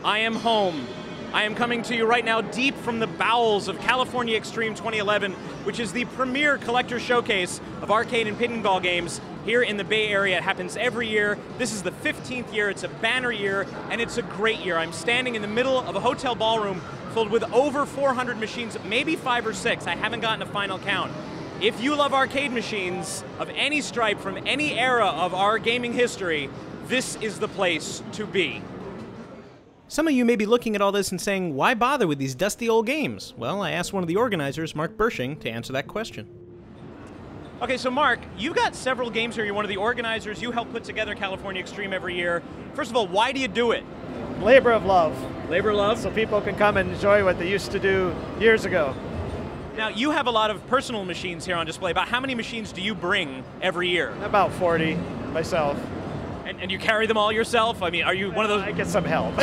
I am home. I am coming to you right now deep from the bowels of California Extreme 2011, which is the premier collector showcase of arcade and pinball games here in the Bay Area. It happens every year. This is the 15th year. It's a banner year, and it's a great year. I'm standing in the middle of a hotel ballroom filled with over 400 machines, maybe 5 or 6. I haven't gotten a final count. If you love arcade machines of any stripe from any era of our gaming history, this is the place to be. Some of you may be looking at all this and saying, why bother with these dusty old games? Well, I asked one of the organizers, Mark Bershing, to answer that question. Okay, so Mark, you've got several games here. You're one of the organizers. You help put together California Extreme every year. First of all, why do you do it? Labor of love. Labor of love? So people can come and enjoy what they used to do years ago. Now, you have a lot of personal machines here on display. About how many machines do you bring every year? About 40 myself. And you carry them all yourself? I mean, are you one of those? I get some help.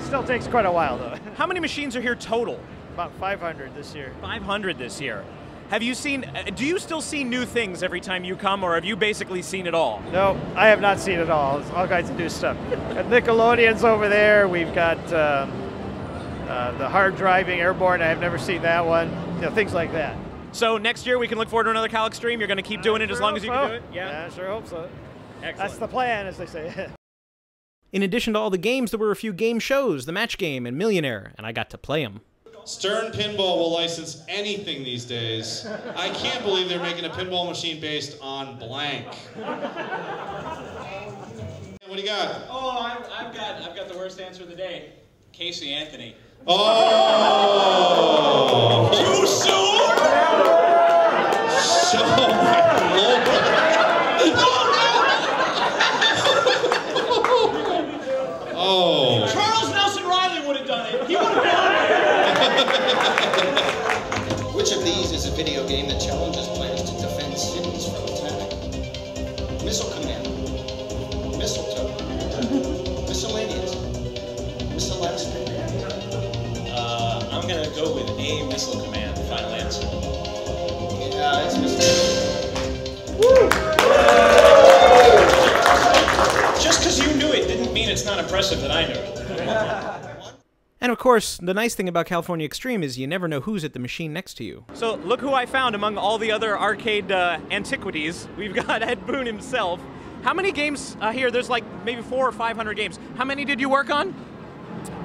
Still takes quite a while, though. How many machines are here total? About 500 this year. 500 this year. Have you seen, do you still see new things every time you come, or have you basically seen it all? No, I have not seen it all. It's all kinds of new stuff. Got Nickelodeon's over there. We've got the hard driving airborne. I have never seen that one. You know, things like that. So next year we can look forward to another Cal Extreme. You're going to keep doing it as long as you can do it? Yeah, I sure hope so. Excellent. That's the plan, as they say. In addition to all the games, there were a few game shows, the Match Game and Millionaire, and I got to play them. Stern Pinball will license anything these days. I can't believe they're making a pinball machine based on blank. What do you got? Oh, I've got the worst answer of the day. Casey Anthony. Oh! Too soon? So local. Oh. Charles Nelson Riley would have done it. He would have done it. Which of these is a video game that challenges players to defend cities from attack? Missile Command, Mistletoe, Miscellaneous, Missilastic. I'm gonna go with A, Missile Command. Final answer. Yeah, it's Missile. Woo! Just because you knew it didn't mean it's not impressive that I knew it. And of course, the nice thing about California Extreme is you never know who's at the machine next to you. So look who I found among all the other arcade antiquities. We've got Ed Boon himself. How many games here? There's like maybe 400 or 500 games. How many did you work on?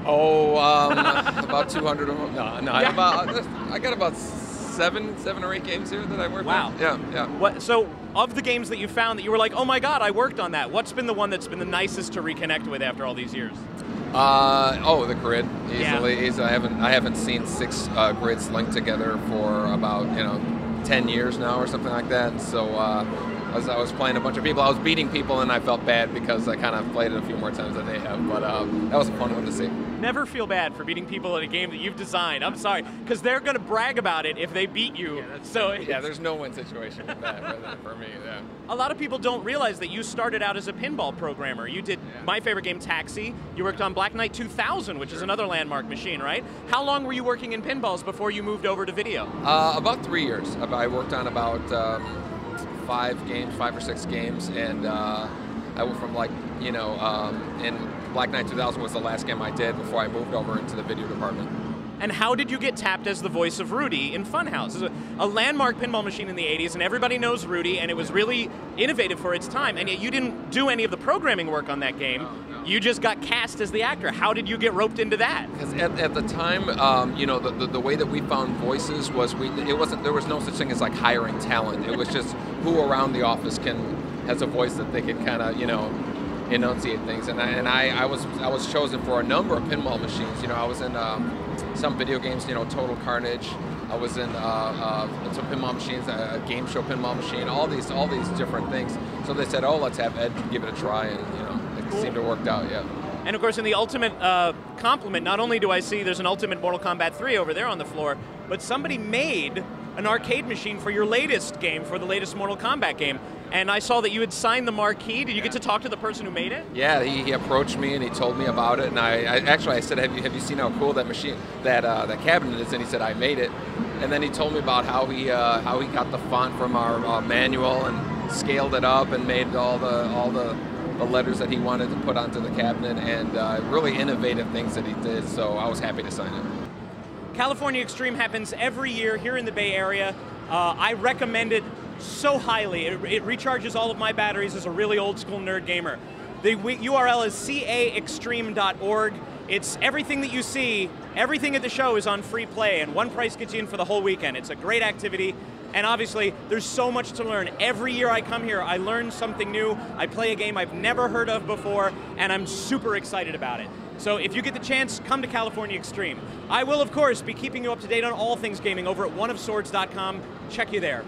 Oh, about 200 of them. No, yeah. I got about seven or 8 games here that I worked on. Wow. Yeah. What, so, of the games that you found that you were like, oh my god, I worked on that, what's been the one that's been the nicest to reconnect with after all these years? The grid, easily. Yeah. I haven't seen 6 grids linked together for about 10 years now or something like that. So as I was playing a bunch of people, I was beating people, and I felt bad because I kind of played it a few more times than they have. But that was a fun one to see. Never feel bad for beating people at a game that you've designed. I'm sorry, because they're going to brag about it if they beat you. Yeah, there's no win situation with that for me. Yeah. A lot of people don't realize that you started out as a pinball programmer. You did my favorite game, Taxi. You worked on Black Knight 2000, which is another landmark machine, right? How long were you working in pinballs before you moved over to video? About 3 years. I worked on about 5 or 6 games, and I went from in Black Knight 2000 was the last game I did before I moved over into the video department. And how did you get tapped as the voice of Rudy in Funhouse? It's a landmark pinball machine in the 80s, and everybody knows Rudy, and it was really innovative for its time, and yet you didn't do any of the programming work on that game. No. You just got cast as the actor. How did you get roped into that? Because at the time, the way that we found voices was there was no such thing as like hiring talent. It was just who around the office has a voice that they can kind of enunciate things. And I was chosen for a number of pinball machines. I was in some video games, Total Carnage. I was in some pinball machines, a game show pinball machine, all these different things. So they said, oh, let's have Ed give it a try, and it seemed to have worked out, yeah. And of course, in the ultimate compliment, not only do I see there's an Ultimate Mortal Kombat 3 over there on the floor, but somebody made an arcade machine for your latest game, for the latest Mortal Kombat game. And I saw that you had signed the marquee. Did you get to talk to the person who made it? Yeah, he approached me and he told me about it. And I said, have you seen how cool that machine, that cabinet is? And he said, I made it. And then he told me about how he got the font from our manual and scaled it up and made all the the letters that he wanted to put onto the cabinet, and really innovative things that he did, so I was happy to sign it. California Extreme happens every year here in the Bay Area. I recommend it so highly. It recharges all of my batteries as a really old school nerd gamer. The URL is caextreme.org. It's everything that you see, everything at the show is on free play, and one price gets you in for the whole weekend. It's a great activity, and obviously there's so much to learn. Every year I come here, I learn something new. I play a game I've never heard of before, and I'm super excited about it. So if you get the chance, come to California Extreme. I will, of course, be keeping you up to date on all things gaming over at oneofswords.com. Check you there.